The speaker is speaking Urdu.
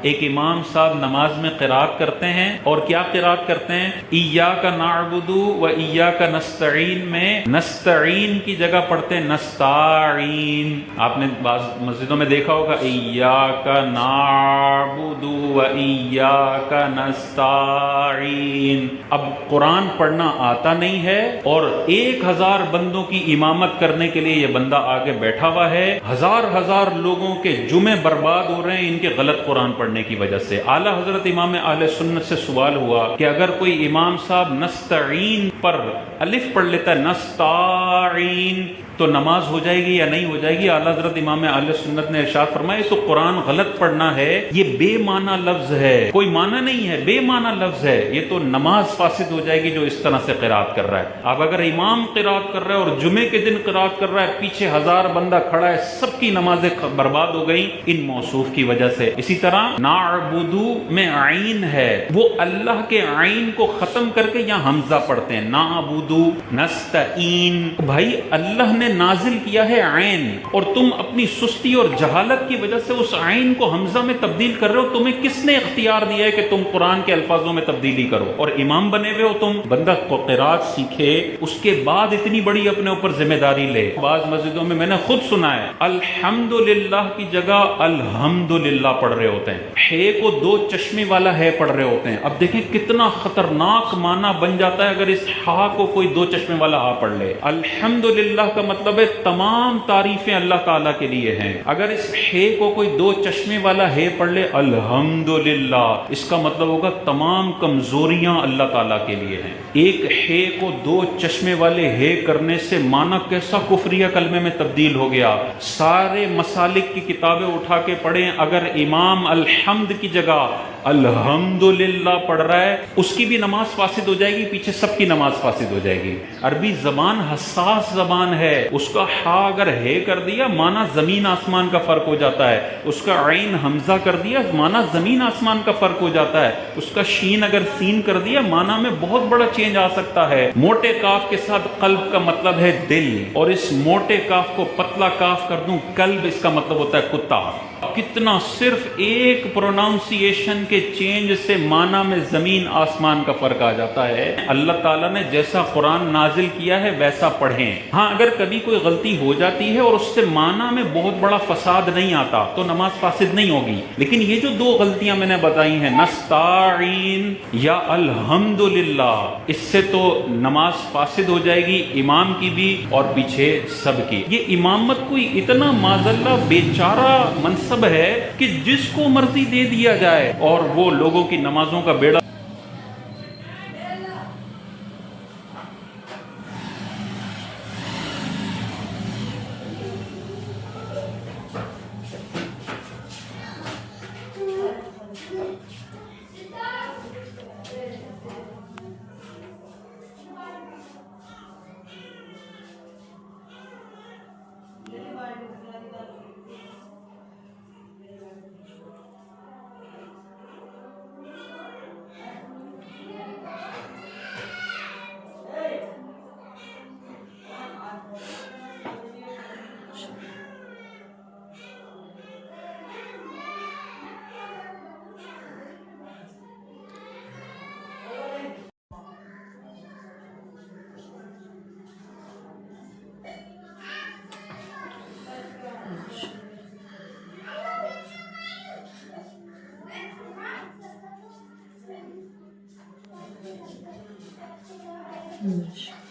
ایک امام صاحب نماز میں قرات کرتے ہیں اور کیا قرات کرتے ہیں؟ ایاک نعبد و ایاک نستعین میں نستعین کی جگہ پڑھتے ہیں نستعین. آپ نے بعض مسجدوں میں دیکھا ہوگا ایاک نعبد و ایاک نستعین. اب قرآن پڑھنا آتا نہیں ہے اور 1000 بندوں کی امامت کرنے کے لیے یہ بندہ آگے بیٹھا ہوا ہے. ہزار لوگوں کے جمعے برباد ہو رہے ہیں ان کے غلط قرآن پڑھنے کی وجہ سے. اعلی حضرت امام اہل سنت سے سوال ہوا کہ اگر کوئی امام صاحب نستعین پر الف پڑھ لیتا ہے نستعین تو نماز ہو جائے گی یا نہیں ہو جائے گی؟ اعلی حضرت امام اہل سنت نے ارشاد فرمایا تو قرآن غلط پڑھنا ہے، یہ بے معنی لفظ ہے، کوئی معنی نہیں ہے، بے معنی لفظ ہے، یہ تو نماز فاسد ہو جائے گی جو اس طرح سے قرات کر رہا ہے. اب اگر امام قرات کر رہا ہے اور جمعے کے دن قرات کر رہا ہے، پیچھے 1000 بندہ کھڑا ہے، سب کی نمازیں برباد ہو گئی ان موصوف کی وجہ سے. اسی طرح نعبدو میں عین ہے، وہ اللہ کے عین کو ختم کر کے یہاں حمزہ پڑھتے ہیں نعبدو نستعین. بھائی اللہ نے نازل کیا ہے عین اور تم اپنی سستی اور جہالت کی وجہ سے اس عین کو حمزہ میں تبدیل کر رہے ہو. تمہیں کس نے اختیار دیا ہے کہ تم قرآن کے الفاظوں میں تبدیلی کرو؟ اور امام بنے ہوئے ہو تم. بندہ قرات سیکھے اس کے بعد اتنی بڑی اپنے اوپر ذمہ داری لے. بعض مسجدوں میں نے خود سنا ہے الحمدللہ کی جگہ الحمدللہ پڑھ رہے ہوتے ہیں، ہے کو 2 چشمے والا ہے پڑھ رہے ہوتے ہیں. اب دیکھیں کتنا خطرناک معنی بن جاتا ہے اگر اس ہا کو کوئی 2 چشمے والا ہا پڑھ لے. الحمدللہ کا مطلب ہے تمام تعریفیں اللہ تعالیٰ کے لیے ہیں. اگر اس ہے کو کوئی 2 چشمے والا ہے پڑھ لے الحمدللہ، اس کا مطلب ہوگا تمام کمزوریاں اللہ تعالیٰ کے لیے ہیں. ایک ہے کو 2 چشمے والے ہے کرنے سے معنی کیسا کفریہ کلمے میں تبدیل ہو گیا. سارے مسالک کی کتابیں اٹھا کے پڑھیں، اگر امام الحمد کی جگہ الحمدللہ پڑھ رہا ہے اس کی بھی نماز فاسد ہو جائے گی، پیچھے سب کی نماز فاسد ہو جائے گی. عربی زبان حساس زبان ہے، اس کا ہا اگر ہے کر دیا معنی زمین آسمان کا فرق ہو جاتا ہے. اس کا عین حمزہ کر دیا معنی زمین آسمان کا فرق ہو جاتا ہے. اس کا شین اگر سین کر دیا معنی میں بہت بڑا چینج آ سکتا ہے. موٹے کاف کے ساتھ قلب کا مطلب ہے دل، اور اس موٹے کاف کو پتلا کاف کر دوں قلب، اس کا مطلب ہوتا ہے کتا. کتنا صرف ایک پروناؤنسیشن کے چینج سے معنی میں زمین آسمان کا فرق آ جاتا ہے. اللہ تعالیٰ نے جیسا قرآن نازل کیا ہے ویسا پڑھیں. ہاں اگر کبھی کوئی غلطی ہو جاتی ہے اور اس سے معنی میں بہت بڑا فساد نہیں آتا تو نماز فاسد نہیں ہوگی. لیکن یہ جو 2 غلطیاں میں نے بتائی ہیں نستعین یا الحمدللہ، اس سے تو نماز فاسد ہو جائے گی، امام کی بھی اور پیچھے سب کی. یہ امامت کوئی اتنا معذاللہ بیچارہ منصب ہے کہ جس کو مرضی دے دیا جائے اور وہ لوگوں کی نمازوں کا بیڑا ماشي.